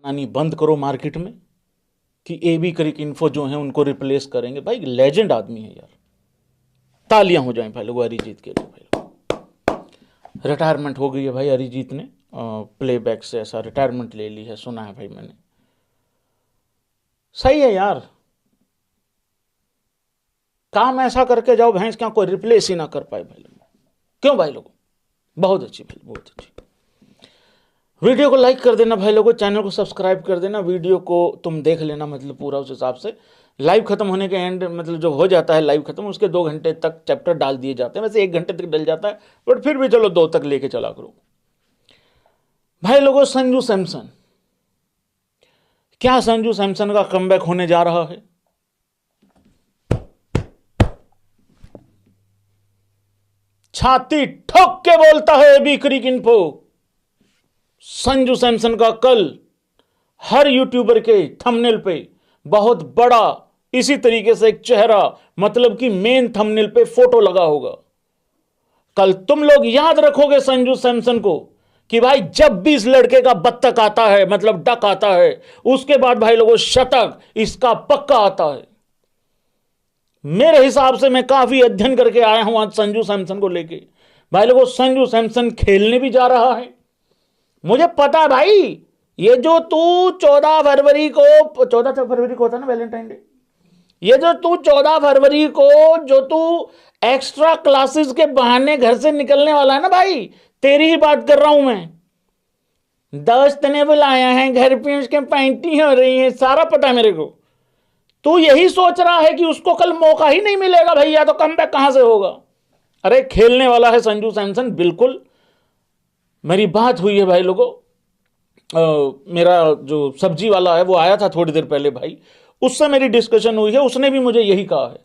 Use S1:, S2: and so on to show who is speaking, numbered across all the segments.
S1: आनी बंद करो मार्केट में कि एबी क्रिक इन्फो जो है उनको रिप्लेस करेंगे। भाई लेजेंड आदमी है यार, तालियां हो जाएं भाई लोगों अरिजीत के लिए। भाई रिटायरमेंट हो गई है भाई अरिजीत ने, प्लेबैक से ऐसा रिटायरमेंट ले ली है, सुना है भाई मैंने। सही है यार, काम ऐसा करके जाओ भैंस क्या कोई रिप्लेस ही ना कर पाए भाई लोग। क्यों भाई लोगों, बहुत अच्छी भाई, बहुत अच्छी। वीडियो को लाइक कर देना भाई लोगों, चैनल को सब्सक्राइब कर देना, वीडियो को तुम देख लेना मतलब पूरा, उस हिसाब से लाइव खत्म होने के एंड मतलब जब हो जाता है लाइव खत्म उसके 2 घंटे तक चैप्टर डाल दिए जाते हैं। वैसे 1 घंटे तक डल जाता है बट फिर भी चलो 2 तक लेके चला करो भाई लोगों। संजू सैमसन, क्या संजू सैमसन का कमबैक होने जा रहा है? छाती ठोक के बोलता है एबी क्रिक इन्फो, संजू सैमसन का कल हर यूट्यूबर के थंबनेल पे बहुत बड़ा इसी तरीके से एक चेहरा मतलब कि मेन थंबनेल पे फोटो लगा होगा। कल तुम लोग याद रखोगे संजू सैमसन को कि भाई जब भी इस लड़के का बत्तख आता है मतलब डक आता है उसके बाद भाई लोगों शतक इसका पक्का आता है। मेरे हिसाब से मैं काफी अध्ययन करके आया हूं आज संजू सैमसन को लेके। भाई लोगों संजू सैमसन खेलने भी जा रहा है, मुझे पता है भाई। ये जो तू 14 फरवरी को 14 फरवरी को होता ना वैलेंटाइन डे, ये जो तू 14 फरवरी को जो तू एक्स्ट्रा क्लासेस के बहाने घर से निकलने वाला है ना भाई, तेरी ही बात कर रहा हूं मैं। दोस्त ने बुलाया है घर पे, उसके पार्टी हो रही है, सारा पता है मेरे को। तू यही सोच रहा है कि उसको कल मौका ही नहीं मिलेगा भैया, तो कमबैक कहां से होगा? अरे खेलने वाला है संजू सैमसन बिल्कुल। मेरी बात हुई है भाई लोगों, मेरा जो सब्जी वाला है वो आया था थोड़ी देर पहले भाई, उससे मेरी डिस्कशन हुई है, उसने भी मुझे यही कहा है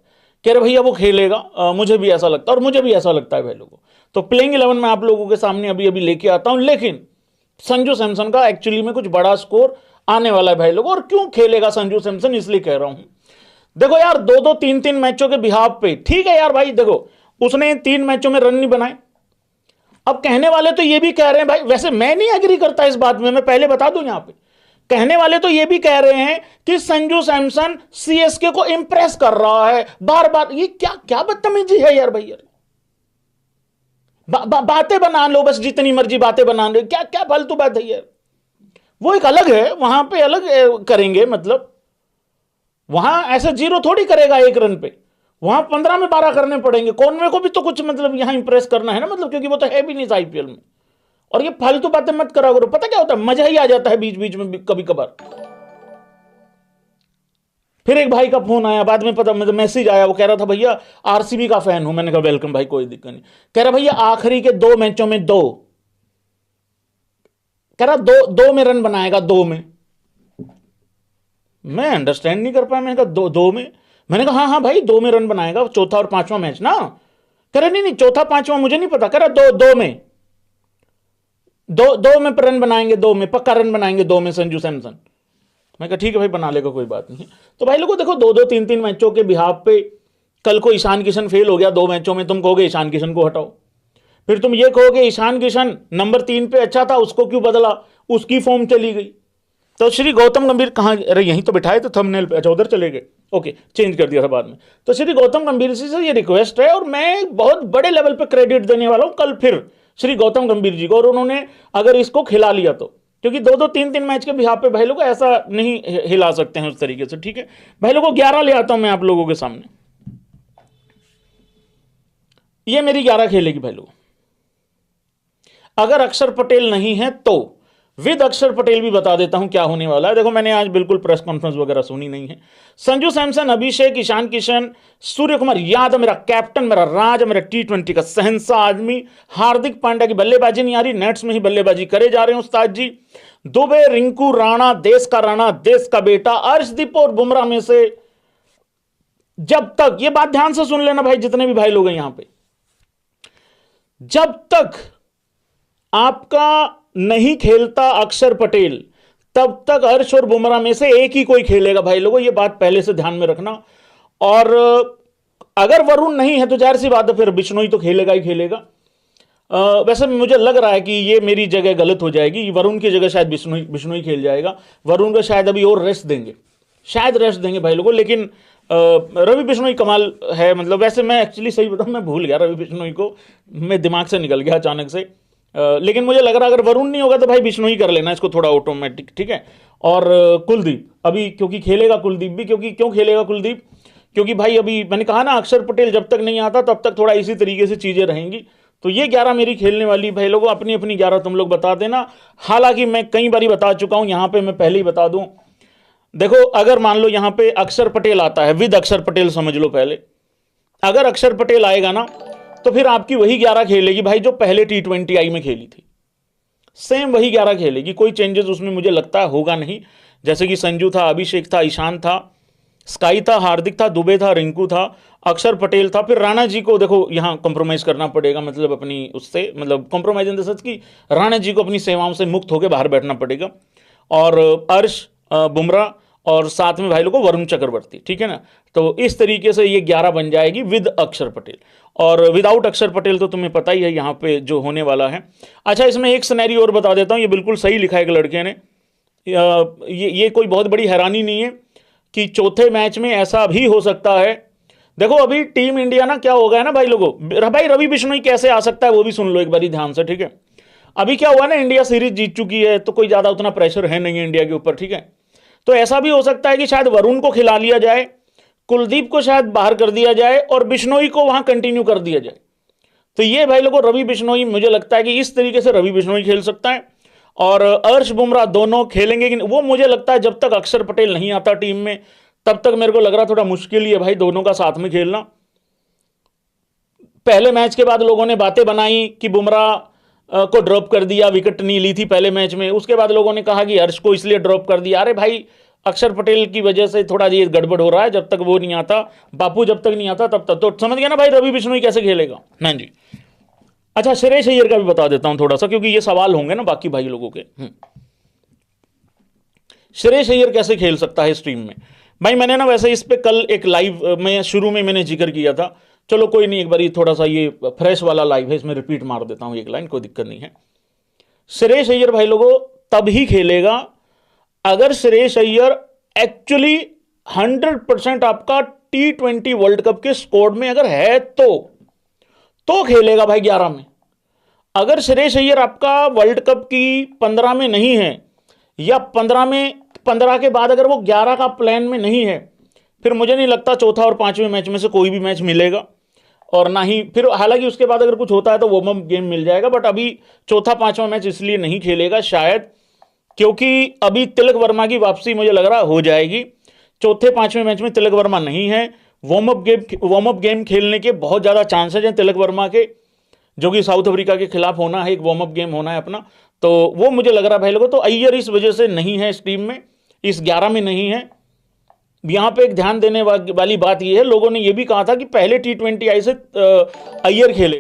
S1: कि अरे भैया वो खेलेगा, मुझे भी ऐसा लगता है और मुझे भी ऐसा लगता है भाई लोगों। तो प्लेइंग 11 मैं आप लोगों के सामने अभी अभी लेके आता हूं, लेकिन संजू सैमसन का एक्चुअली में कुछ बड़ा स्कोर आने वाला है भाई लोगों। और क्यों खेलेगा संजू सैमसन इसलिए कह रहा हूं, देखो यार 2-2 3-3 मैचों के बिहाफ पे ठीक है यार भाई, देखो उसने 3 मैचों में रन नहीं बनाए। अब कहने वाले तो ये भी कह रहे हैं भाई, वैसे मैं नहीं एग्री करता इस बात में, मैं पहले बता दूं यहां पे, कहने वाले तो ये भी कह रहे हैं कि संजू सैमसन सीएसके को इंप्रेस कर रहा है बार बार। ये क्या क्या बदतमीजी है यार भैया, बातें बना लो बस, जितनी मर्जी बातें बना लो, क्या क्या फालतू बात है यार। वो एक अलग है, वहां पे अलग करेंगे, मतलब वहां ऐसे 0 थोड़ी करेगा 1 रन पे, वहां 15 में 12 करने पड़ेंगे। कॉनवे को भी तो कुछ मतलब यहां इंप्रेस करना है ना, मतलब क्योंकि वो तो है भी नहीं आईपीएल में। और ये फालतू बातें मत करा करो, पता क्या होता है, मजा ही आ जाता है बीच बीच में कभी कभार। फिर एक भाई का फोन आया बाद में, पता मतलब मैसेज आया, वो कह रहा था भैया आरसीबी का फैन हूं। मैंने कहा वेलकम भाई, कोई दिक्कत नहीं। कह रहा भैया आखिरी के 2 मैचों में 2, कह रहा 2 में रन बनाएगा, 2 में। मैं अंडरस्टैंड नहीं कर पाया, मैंने कहा 2 में, मैंने कहा हाँ हाँ भाई 2 में रन बनाएगा, चौथा और 5वां मैच ना। कह रहे नहीं चौथा 5वां मुझे नहीं पता, कह रहा 2 में 2 में रन बनाएंगे, 2 में पक्का रन बनाएंगे, 2 में संजू सैमसन। मैं कहा ठीक है भाई बना लेगा, कोई बात नहीं। तो भाई लोगों देखो 2-2 3-3 मैचों के बिहाफ पे कल को ईशान किशन फेल हो गया 2 मैचों में, तुम कहोगे ईशान किशन को हटाओ, फिर तुम ये कहोगे ईशान किशन नंबर 3 पे अच्छा था, उसको क्यों बदला, उसकी फॉर्म चली गई। तो श्री गौतम गंभीर कहाँ, अरे यहीं तो बिठाए थे थंबनेल पे, अच्छा उधर चले गए, ओके चेंज कर दिया था बाद में। तो श्री गौतम गंभीर जी से ये रिक्वेस्ट है, और मैं बहुत बड़े लेवल पे क्रेडिट देने वाला हूं कल फिर श्री गौतम गंभीर जी को, और उन्होंने अगर इसको खिला लिया तो, क्योंकि 2-2 3-3 मैच के बिहाफ पे भाई लोग ऐसा नहीं हिला सकते हैं उस तरीके से। ठीक है भाई लोगों 11 ले आता हूं मैं आप लोगों के सामने, ये मेरी 11 खेलेगी भाई लोग। अगर अक्षर पटेल नहीं है तो विद अक्षर पटेल भी बता देता हूं क्या होने वाला है। देखो मैंने आज बिल्कुल प्रेस कॉन्फ्रेंस वगैरह सुनी नहीं है। संजू सैमसन, अभिषेक, ईशान किशन, सूर्य कुमार यादव मेरा कैप्टन, मेरा राज, मेरा T20 का शहंशाह आदमी, हार्दिक पांड्या की बल्लेबाजी नहीं आ रही, नेट्स में ही बल्लेबाजी करे जा रहे हैं उस्ताद जी, दुबे, रिंकू, राणा, देश का राणा, देश का बेटा, अर्शदीप और बुमराह में से जब तक, ये बात ध्यान से सुन लेना भाई जितने भी भाई लोग हैं यहां पे, जब तक आपका नहीं खेलता अक्षर पटेल तब तक हर्ष और बुमराह में से एक ही कोई खेलेगा भाई लोगों, ये बात पहले से ध्यान में रखना। और अगर वरुण नहीं है तो जाहिर सी बात है फिर बिश्नोई तो खेलेगा ही खेलेगा। वैसे मुझे लग रहा है कि ये मेरी जगह गलत हो जाएगी, वरुण की जगह शायद बिश्नोई खेल जाएगा। वरुण को शायद अभी और रेस्ट देंगे, शायद रेस्ट देंगे भाई लोगों। लेकिन रवि बिश्नोई कमाल है, मतलब वैसे मैं एक्चुअली सही बताऊं मैं भूल गया रवि बिश्नोई को, मैं दिमाग से निकल गया अचानक से। लेकिन मुझे लग रहा है अगर वरुण नहीं होगा तो भाई बिश्नोई कर लेना इसको थोड़ा ऑटोमेटिक, ठीक है। और कुलदीप अभी क्योंकि खेलेगा कुलदीप भी, क्योंकि क्यों खेलेगा कुलदीप, क्योंकि भाई अभी मैंने कहा ना अक्षर पटेल जब तक नहीं आता तब तक थोड़ा इसी तरीके से चीजें रहेंगी। तो ये 11 मेरी खेलने वाली भाई लोगों, अपनी अपनी 11 तुम लोग बता देना। हालांकि मैं कई बार बता चुका हूं, यहां पे मैं पहले ही बता दूं। देखो अगर मान लो यहां पे अक्षर पटेल आता है, विद अक्षर पटेल समझ लो पहले, अगर अक्षर पटेल आएगा ना तो फिर आपकी वही 11 खेलेगी भाई जो पहले T20I में खेली थी, सेम वही 11 खेलेगी, कोई चेंजेस उसमें मुझे लगता है होगा नहीं। जैसे कि संजू था, अभिषेक था, ईशान था, स्काई था, हार्दिक था, दुबे था, रिंकू था, अक्षर पटेल था। फिर राणा जी को देखो यहां कॉम्प्रोमाइज करना पड़ेगा, मतलब अपनी उससे, मतलब कॉम्प्रोमाइज इन द सेंस कि राणा जी को अपनी सेवाओं से मुक्त होकर बाहर बैठना पड़ेगा। और अर्श, बुमराह और साथ में भाई लोगों को वरुण चक्रवर्ती, ठीक है ना। तो इस तरीके से ये 11 बन जाएगी विद अक्षर पटेल। और विदाउट अक्षर पटेल तो तुम्हें पता ही है यहाँ पे जो होने वाला है। अच्छा इसमें एक सिनेरियो और बता देता हूँ, ये बिल्कुल सही लिखा है एक लड़के ने, ये कोई बहुत बड़ी हैरानी नहीं है कि चौथे मैच में ऐसा भी हो सकता है। देखो अभी टीम इंडिया ना क्या हो गया ना भाई लोगों, भाई रवि बिश्नोई कैसे आ सकता है वो भी सुन लो एक बारी ध्यान से, ठीक है। अभी क्या हुआ ना, इंडिया सीरीज जीत चुकी है तो कोई ज्यादा उतना प्रेशर है नहीं इंडिया के ऊपर, ठीक है। तो ऐसा भी हो सकता है कि शायद वरुण को खिला लिया जाए, कुलदीप को शायद बाहर कर दिया जाए और बिश्नोई को वहां कंटिन्यू कर दिया जाए। तो ये भाई लोगों रवि बिश्नोई, मुझे लगता है कि इस तरीके से रवि बिश्नोई खेल सकता है। और अर्श बुमराह दोनों खेलेंगे कि वो मुझे लगता है जब तक अक्षर पटेल नहीं आता टीम में तब तक मेरे को लग रहा थोड़ा मुश्किल ही है भाई दोनों का साथ में खेलना। पहले मैच के बाद लोगों ने बातें बनाई कि बुमराह को ड्रॉप कर दिया, विकेट नहीं ली थी पहले मैच में, उसके बाद लोगों ने कहा कि हर्ष को इसलिए ड्रॉप कर दिया। अरे भाई अक्षर पटेल की वजह से थोड़ा ये गड़बड़ हो रहा है, जब तक वो नहीं आता, बापू जब तक नहीं आता तब तक, तो समझ गया ना भाई रवि बिश्नोई कैसे खेलेगा। हाँ जी। अच्छा श्रेयस अय्यर का भी बता देता हूं थोड़ा सा, क्योंकि ये सवाल होंगे ना बाकी भाई लोगों के। श्रेयस अय्यर कैसे खेल सकता है इस टीम में, भाई मैंने ना वैसे इस पे कल एक लाइव में शुरू में मैंने जिक्र किया था, चलो कोई नहीं एक बार थोड़ा सा ये फ्रेश वाला लाइव है इसमें रिपीट मार देता हूं एक लाइन, कोई दिक्कत नहीं है। श्रेयस अय्यर भाई लोगों तब ही खेलेगा अगर श्रेयस अय्यर एक्चुअली 100% आपका T20 वर्ल्ड कप के स्क्वाड में अगर है तो खेलेगा भाई 11 में। अगर श्रेयस अय्यर आपका वर्ल्ड कप की 15 में नहीं है या 15 के बाद अगर वो 11 का प्लान में नहीं है, फिर मुझे नहीं लगता चौथा और पांचवें मैच में से कोई भी मैच मिलेगा। और ना ही फिर, हालांकि उसके बाद अगर कुछ होता है तो वार्म अप गेम मिल जाएगा, बट अभी चौथा पांचवा मैच इसलिए नहीं खेलेगा शायद क्योंकि अभी तिलक वर्मा की वापसी मुझे लग रहा हो जाएगी। चौथे पांचवें मैच में तिलक वर्मा नहीं है, वार्म अप गेम खेलने के बहुत ज्यादा चांसेज हैं तिलक वर्मा के, जो कि साउथ अफ्रीका के खिलाफ होना है, एक वार्म अप गेम होना है अपना, तो वो मुझे लग रहा है भाई लोगों। तो अय्यर इस वजह से नहीं है इस टीम में, इस 11 में नहीं है। यहां पे एक ध्यान देने वाली बात यह है, लोगों ने यह भी कहा था कि पहले T20I से अय्यर खेले।